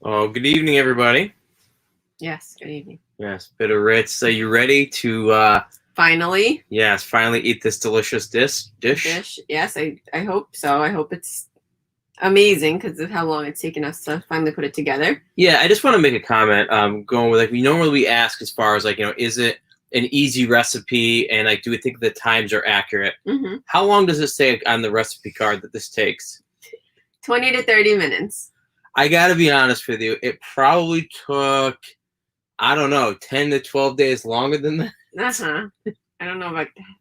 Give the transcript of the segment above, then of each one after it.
Oh, good evening, everybody. Yes, good evening. Yes, BitOfRits. Are you ready to, Finally. yes, finally eat this delicious dish? Yes, I hope so. I hope it's amazing because of how long it's taken us to finally put it together. Yeah, I just want to make a comment. Going with normally we ask as far as is it an easy recipe, and do we think the times are accurate? Mm-hmm. How long does it say on the recipe card that this takes? 20 to 30 minutes. I got to be honest with you. It probably took, I don't know, 10 to 12 days longer than that. I don't know about that.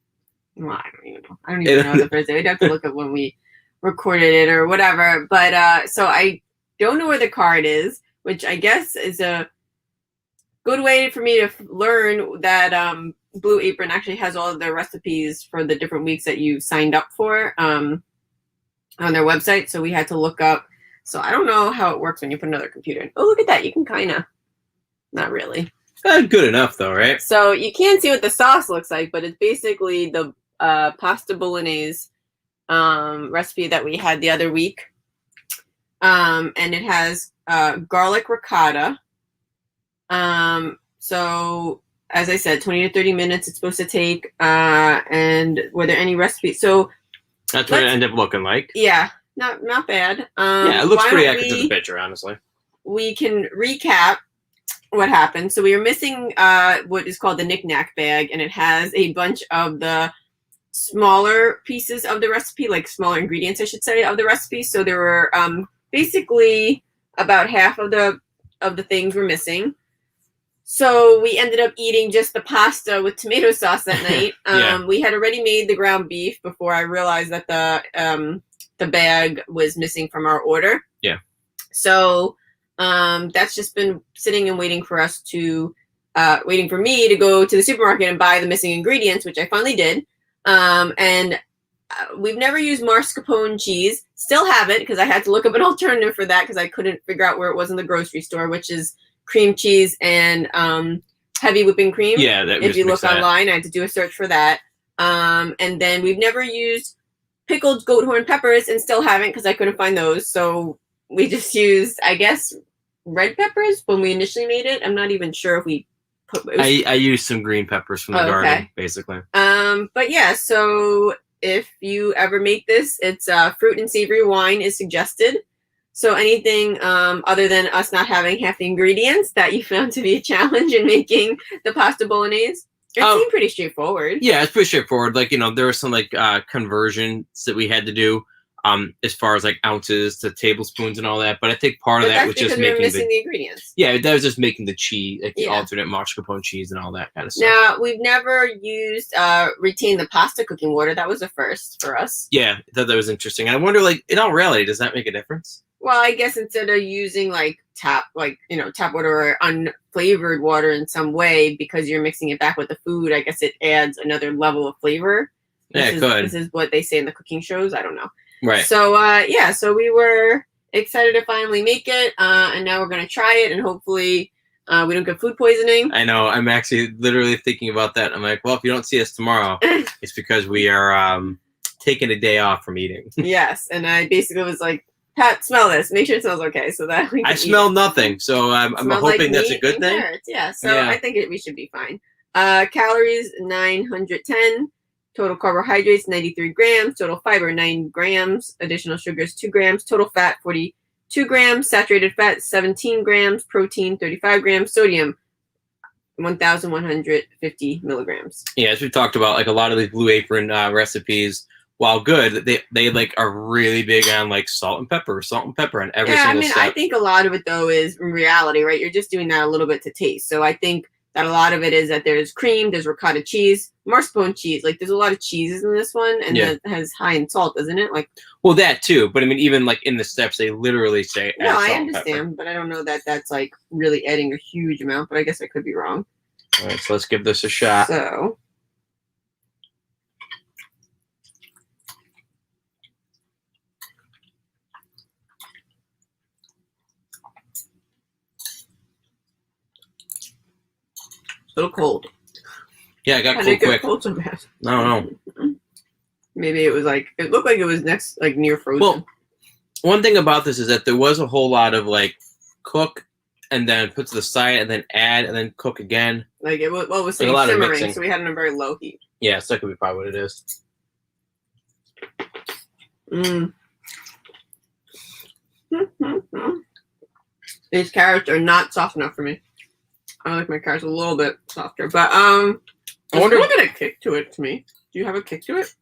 Well, I don't even know. I don't even know the first day. We'd have to look at when we recorded it or whatever. But so I don't know where the card is, which I guess is a good way for me to learn that Blue Apron actually has all of their recipes for the different weeks that you signed up for on their website. So we had to look up. So I don't know how it works when you put another computer in. Oh, look at that. You can kind of, not really. Good enough, though, right? So you can't see what the sauce looks like, but it's basically the pasta bolognese recipe that we had the other week. And it has garlic ricotta. So as I said, 20 to 30 minutes it's supposed to take. And were there any recipes? So that's what it ended up looking like. Yeah, not bad. Yeah, it looks pretty accurate to the picture, honestly. We can recap what happened. So we were missing what is called the knick-knack bag, and it has a bunch of the smaller pieces of the recipe, like smaller ingredients, I should say, of the recipe. So there were basically about half of the things were missing. So we ended up eating just the pasta with tomato sauce that night. Yeah. We had already made the ground beef before I realized that the bag was missing from our order. Yeah. So that's just been sitting and waiting for us to waiting for me to go to the supermarket and buy the missing ingredients, which I finally did. And we've never used mascarpone cheese. Still haven't, because I had to look up an alternative for that because I couldn't figure out where it was in the grocery store, which is cream cheese and heavy whipping cream. Yeah, that if you look online, I had to do a search for that. And then we've never used pickled goat horn peppers, and still haven't because I couldn't find those. So we just used, I guess, red peppers when we initially made it. I'm not even sure if we put. I used some green peppers from the garden, basically. But yeah, so if you ever make this, it's fruit and savory wine is suggested. So anything other than us not having half the ingredients that you found to be a challenge in making the pasta bolognese? It seemed pretty straightforward. Yeah, it's pretty straightforward. There were some conversions that we had to do as far as ounces to tablespoons and all that. But I think part of that was just making the ingredients. Yeah, that was just making the cheese, the alternate mascarpone cheese and all that kind of stuff. Now, we've never used retained the pasta cooking water. That was a first for us. Yeah, I thought that was interesting. I wonder, in all reality, does that make a difference? Well, I guess instead of using tap water or unflavored water in some way, because you're mixing it back with the food, I guess it adds another level of flavor. This is what they say in the cooking shows. I don't know. Right. So, so we were excited to finally make it, and now we're going to try it, and hopefully we don't get food poisoning. I know. I'm actually literally thinking about that. I'm like, well, if you don't see us tomorrow, it's because we are taking a day off from eating. Yes, and I basically was like, Pat, smell this. Make sure it smells okay, so that we can I smell nothing, so I'm hoping that's a good thing. Carrots. Yeah, so I think we should be fine. Calories 910. Total carbohydrates 93 grams. Total fiber 9 grams. Additional sugars 2 grams. Total fat 42 grams. Saturated fat 17 grams. Protein 35 grams. Sodium 1,150 milligrams. Yeah, as we talked about, a lot of these Blue Apron recipes, while good, they are really big on salt and pepper on every single step. I think a lot of it though is in reality, right? You're just doing that a little bit to taste. So I think that a lot of it is that there's cream, there's ricotta cheese, mascarpone cheese. There's a lot of cheeses in this one, and that has high in salt, doesn't it? Well, that too. But even in the steps, they literally say. No, I understand, but I don't know that that's really adding a huge amount. But I guess I could be wrong. All right, so let's give this a shot. So. A little cold. Yeah, I got cold quick. Cold so bad. I don't know. Maybe it was it looked like it was near frozen. Well, one thing about this is that there was a whole lot of cook, and then put to the side, and then add, and then cook again. Like it was, was Like a lot of simmering, mixing. so we had it on a very low heat. Yeah, so that could be probably what it is. These carrots are not soft enough for me. I like my carrots a little bit softer, but I wonder. Look at a kick to it to me. Do you have a kick to it?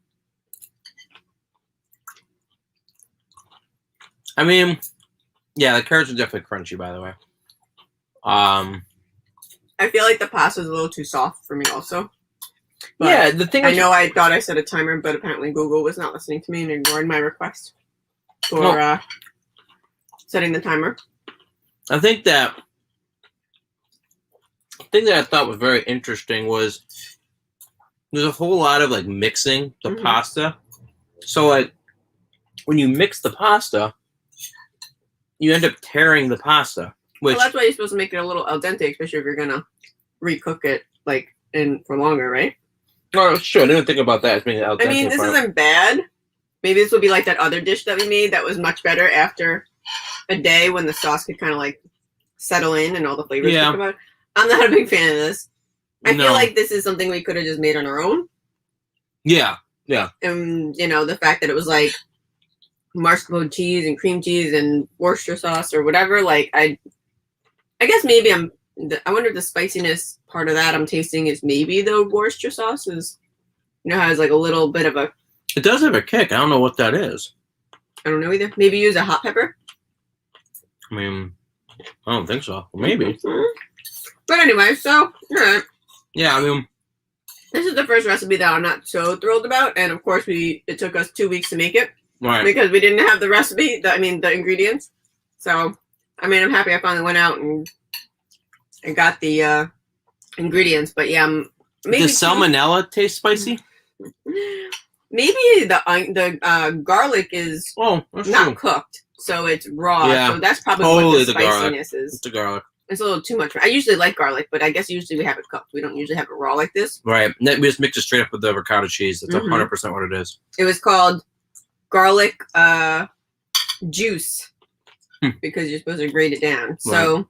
I mean, yeah, the carrots are definitely crunchy. By the way, I feel like the pasta is a little too soft for me, also. But yeah, the thing. I know I thought I set a timer, but apparently Google was not listening to me and ignored my request for setting the timer. I think that the thing that I thought was very interesting was there's a whole lot of like mixing the pasta. So like when you mix the pasta, you end up tearing the pasta. Which, Well, that's why you're supposed to make it a little al dente, especially if you're gonna recook it like for longer, right? oh, sure, I didn't think about that as being al dente. I mean, this isn't bad. Maybe this will be like that other dish that we made that was much better after a day when the sauce could kind of like settle in and all the flavors come out. I'm not a big fan of this. I feel like this is something we could have just made on our own. Yeah, yeah. And, you know, the fact that it was like mascarpone cheese and cream cheese and Worcester sauce or whatever, like I guess maybe I wonder if the spiciness part of that I'm tasting is maybe the Worcester sauce is, you know, has like a little bit of a... It does have a kick. I don't know what that is. I don't know either. Maybe use a hot pepper? I mean, I don't think so. Maybe. But anyway, so, all right. Yeah, I mean... This is the first recipe that I'm not so thrilled about. And of course, it took us 2 weeks to make it. Right. Because we didn't have the recipe, the ingredients. So, I mean, I'm happy I finally went out and got the ingredients. But yeah, maybe... Does salmonella taste spicy? Maybe the garlic is not cooked, so it's raw. Yeah, so that's probably totally what the spiciness is. It's the garlic. It's a little too much. I usually like garlic, but I guess usually we have it cooked. We don't usually have it raw like this. Right. We just mix it straight up with the avocado cheese. That's 100% what it is. It was called garlic juice because you're supposed to grate it down. So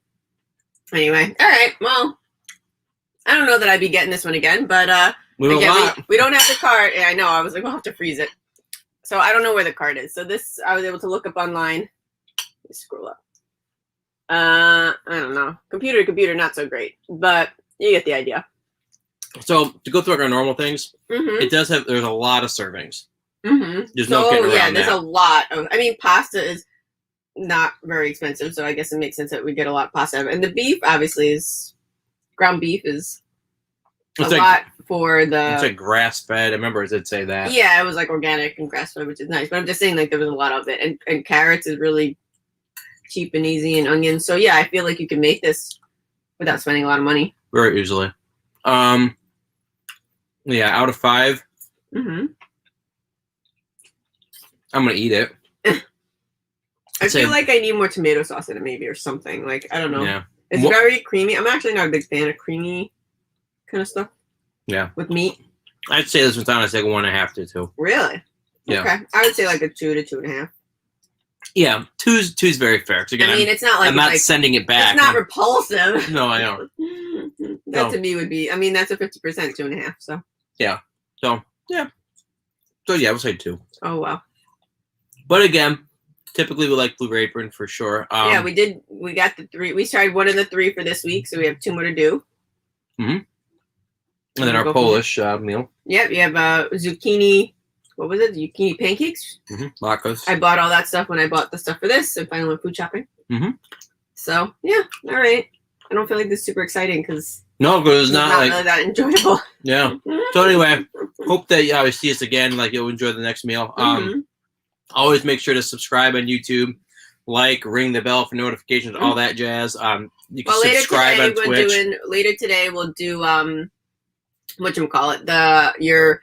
anyway, all right. Well, I don't know that I'd be getting this one again, but we don't have the card. Yeah, I know. I was like, we'll have to freeze it. So I don't know where the card is. So this I was able to look up online. Let's scroll up. I don't know. Computer to computer, not so great, but you get the idea. So to go through our normal things, it does have. There's a lot of servings. There's no getting around yeah, there's that. a lot of. I mean, pasta is not very expensive, so I guess it makes sense that we get a lot of pasta. And the beef, obviously, is ground beef is a lot for the. It's like grass fed. I remember it did say that. Yeah, it was like organic and grass fed, which is nice. But I'm just saying, like there was a lot of it, and carrots is really cheap and easy, and onions. So yeah, I feel like you can make this without spending a lot of money very easily. Yeah, out of 5, I'm gonna eat it. I feel like I need more tomato sauce in it, maybe, or something. Like I don't know. Yeah, it's very creamy. I'm actually not a big fan of creamy kind of stuff. Yeah, with meat. I'd say this one's honestly like 1.5 to 2. Really? Yeah. Okay, I would say like a 2 to 2.5. Yeah, two's very fair. Again, I mean, it's not like I'm not sending it back. It's not repulsive. No, I know. That to me would be. I mean, that's a 50%, 2.5. So. Yeah. So yeah. So yeah, I would say 2. Oh wow. But again, typically we like Blue Apron for sure. Yeah, we did. We got the 3. We started one of the 3 for this week, so we have 2 more to do. And then our Polish meal. Yep, you have zucchini. What was it? Zucchini pancakes. Latkes. I bought all that stuff when I bought the stuff for this, and finally went food shopping. So yeah, all right. I don't feel like this is super exciting because it's not like really that enjoyable. Yeah. So anyway, hope that you see us again. Like you'll enjoy the next meal. Always make sure to subscribe on YouTube, ring the bell for notifications, all that jazz. You can subscribe on Twitch. Later today we'll do whatchamacallit, your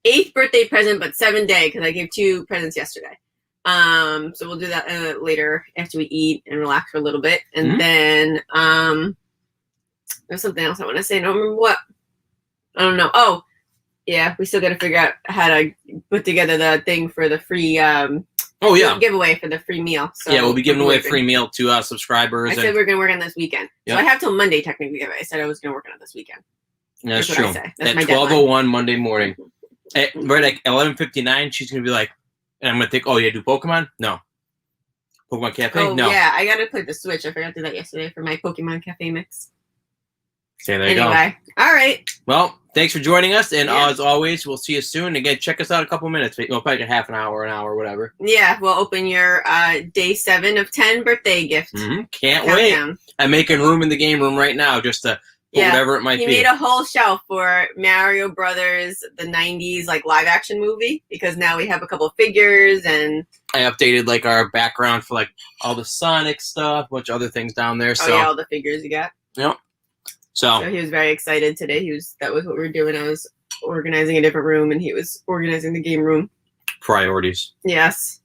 8th birthday present, but 7th day because I gave 2 presents yesterday. So we'll do that later after we eat and relax for a little bit, and then there's something else I want to say. I don't remember what. I don't know. Oh, yeah, we still got to figure out how to put together the thing for the free Oh yeah, giveaway for the free meal. So yeah, we'll be giving away a free meal to subscribers. I said we're gonna work on this weekend, so I have till Monday technically. I said I was gonna work on it this weekend. Yeah, that's true. At my 12:01 Monday morning, right at 11:59, she's gonna be like, and I'm gonna think, oh yeah, do Pokemon? No. Pokemon Cafe? Oh no. Yeah, I gotta play the Switch. I forgot to do that yesterday for my Pokemon Cafe mix. Okay, there you go. Anyway, all right. Well, thanks for joining us, and as always, we'll see you soon. Again, check us out in a couple minutes. We'll probably get half an hour, whatever. Yeah, we'll open your day 7 of 10 birthday gift. Can't wait. I'm making room in the game room right now just to put whatever it might be. He made a whole shelf for Mario Brothers, the 90s like live action movie, because now we have a couple of figures, and I updated like our background for like all the Sonic stuff, a bunch of other things down there. Oh yeah, all the figures you got. Yep. So he was very excited today. That was what we were doing. I was organizing a different room, and he was organizing the game room. Priorities. Yes.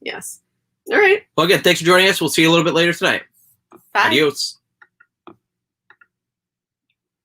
All right. Well, again, thanks for joining us. We'll see you a little bit later tonight. Bye. Adios.